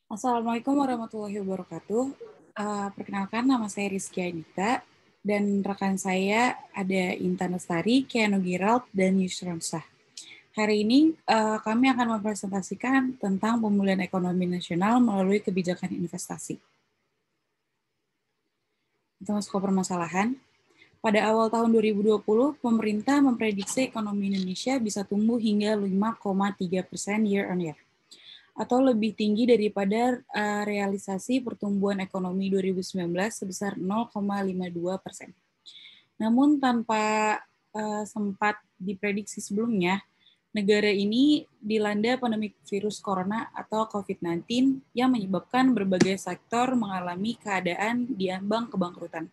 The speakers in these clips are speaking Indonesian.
Assalamualaikum warahmatullahi wabarakatuh. Perkenalkan, nama saya Rizky Anita, dan rekan saya ada Intan Lestari, Keanu Girald, dan Yusron Shah. Hari ini kami akan mempresentasikan tentang pemulihan ekonomi nasional melalui kebijakan investasi. Tentang skop permasalahan, pada awal tahun 2020, pemerintah memprediksi ekonomi Indonesia bisa tumbuh hingga 5,3% year on year, atau lebih tinggi daripada realisasi pertumbuhan ekonomi 2019 sebesar 0,52%. Namun tanpa sempat diprediksi sebelumnya, negara ini dilanda pandemi virus corona atau COVID-19 yang menyebabkan berbagai sektor mengalami keadaan diambang kebangkrutan.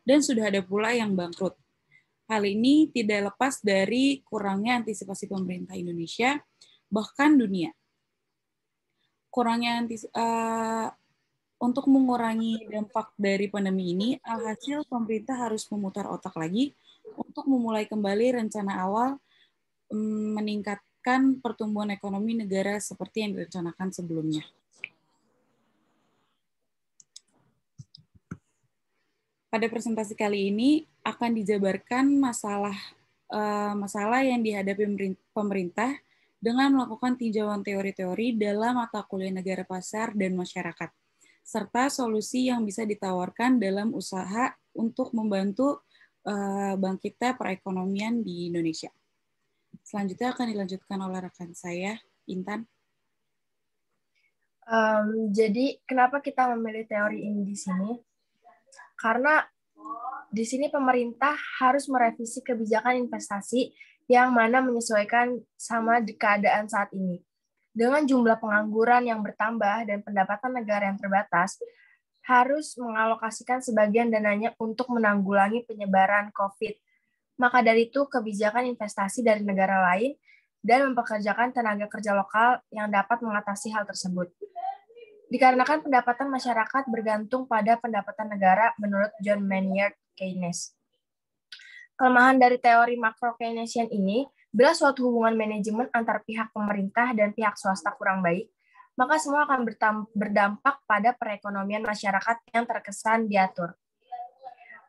Dan sudah ada pula yang bangkrut. Hal ini tidak lepas dari kurangnya antisipasi pemerintah Indonesia, bahkan dunia. Untuk mengurangi dampak dari pandemi ini, alhasil pemerintah harus memutar otak lagi untuk memulai kembali rencana awal meningkatkan pertumbuhan ekonomi negara seperti yang direncanakan sebelumnya. Pada presentasi kali ini akan dijabarkan masalah yang dihadapi pemerintah dengan melakukan tinjauan teori-teori dalam mata kuliah negara pasar dan masyarakat, serta solusi yang bisa ditawarkan dalam usaha untuk membantu bangkitnya perekonomian di Indonesia. Selanjutnya akan dilanjutkan oleh rekan saya, Intan. Jadi kenapa kita memilih teori ini di sini? Karena di sini pemerintah harus merevisi kebijakan investasi yang mana menyesuaikan sama keadaan saat ini. Dengan jumlah pengangguran yang bertambah dan pendapatan negara yang terbatas, harus mengalokasikan sebagian dananya untuk menanggulangi penyebaran COVID. Maka dari itu, kebijakan investasi dari negara lain dan mempekerjakan tenaga kerja lokal yang dapat mengatasi hal tersebut. Dikarenakan pendapatan masyarakat bergantung pada pendapatan negara menurut John Maynard Keynes. Kelemahan dari teori makro Keynesian ini, bila suatu hubungan manajemen antar pihak pemerintah dan pihak swasta kurang baik, maka semua akan berdampak pada perekonomian masyarakat yang terkesan diatur.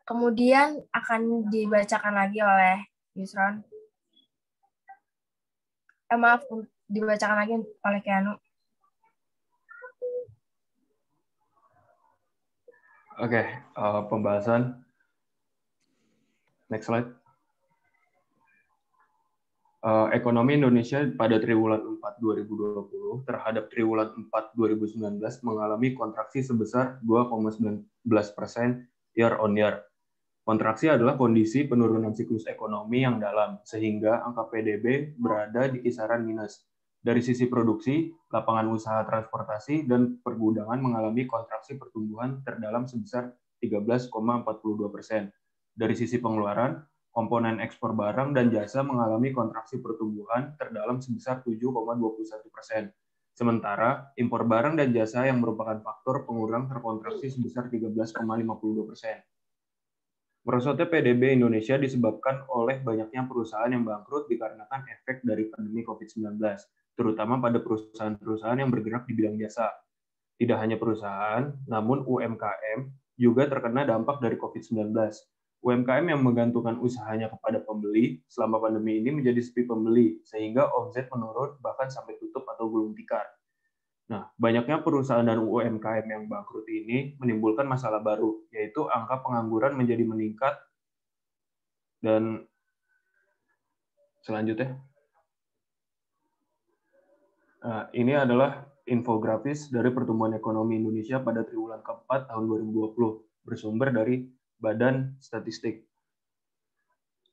Kemudian akan dibacakan lagi oleh Yusron. Dibacakan lagi oleh Keanu. Oke, pembahasan. Next slide. Ekonomi Indonesia pada triwulan 4 2020 terhadap triwulan 4 2019 mengalami kontraksi sebesar 2,19% year on year. Kontraksi adalah kondisi penurunan siklus ekonomi yang dalam, sehingga angka PDB berada di kisaran minus. Dari sisi produksi, lapangan usaha transportasi dan pergudangan mengalami kontraksi pertumbuhan terdalam sebesar 13,42%. Dari sisi pengeluaran, komponen ekspor barang dan jasa mengalami kontraksi pertumbuhan terdalam sebesar 7,21%. Sementara, impor barang dan jasa yang merupakan faktor pengurang terkontraksi sebesar 13,52%. Merosotnya PDB Indonesia disebabkan oleh banyaknya perusahaan yang bangkrut dikarenakan efek dari pandemi COVID-19, terutama pada perusahaan-perusahaan yang bergerak di bidang jasa. Tidak hanya perusahaan, namun UMKM juga terkena dampak dari COVID-19. UMKM yang menggantungkan usahanya kepada pembeli selama pandemi ini menjadi sepi pembeli, sehingga omset menurun bahkan sampai tutup atau gulung tikar. Nah, banyaknya perusahaan dan UMKM yang bangkrut ini menimbulkan masalah baru, yaitu angka pengangguran menjadi meningkat. Dan selanjutnya, ini adalah infografis dari pertumbuhan ekonomi Indonesia pada triwulan keempat tahun 2020, bersumber dari Badan Statistik.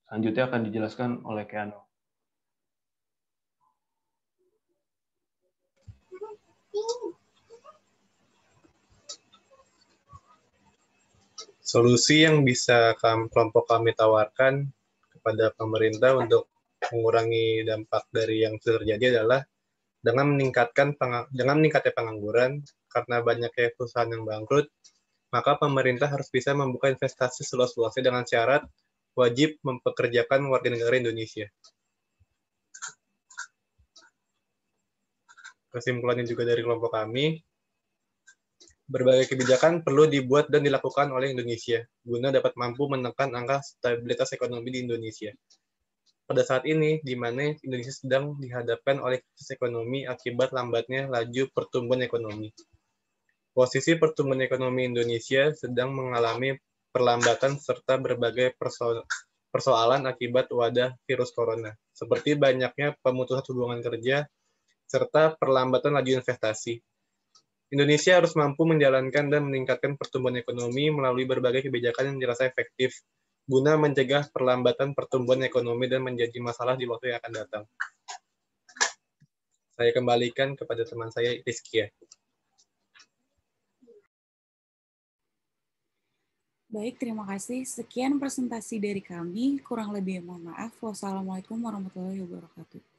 Selanjutnya akan dijelaskan oleh Keanu. Solusi yang bisa kelompok kami tawarkan kepada pemerintah untuk mengurangi dampak dari yang terjadi adalah dengan meningkatnya pengangguran karena banyaknya perusahaan yang bangkrut, maka pemerintah harus bisa membuka investasi seluas-luasnya dengan syarat wajib mempekerjakan warga negara Indonesia. Kesimpulannya juga dari kelompok kami, Berbagai kebijakan perlu dibuat dan dilakukan oleh Indonesia guna dapat mampu menekan angka stabilitas ekonomi di Indonesia. Pada saat ini, di mana Indonesia sedang dihadapkan oleh krisis ekonomi akibat lambatnya laju pertumbuhan ekonomi. Posisi pertumbuhan ekonomi Indonesia sedang mengalami perlambatan serta berbagai persoalan akibat wadah virus corona, seperti banyaknya pemutusan hubungan kerja serta perlambatan laju investasi. Indonesia harus mampu menjalankan dan meningkatkan pertumbuhan ekonomi melalui berbagai kebijakan yang dirasa efektif, guna mencegah perlambatan pertumbuhan ekonomi dan menjadi masalah di waktu yang akan datang. Saya kembalikan kepada teman saya, Rizky. Baik, terima kasih. Sekian presentasi dari kami. Kurang lebih mohon maaf. Wassalamualaikum warahmatullahi wabarakatuh.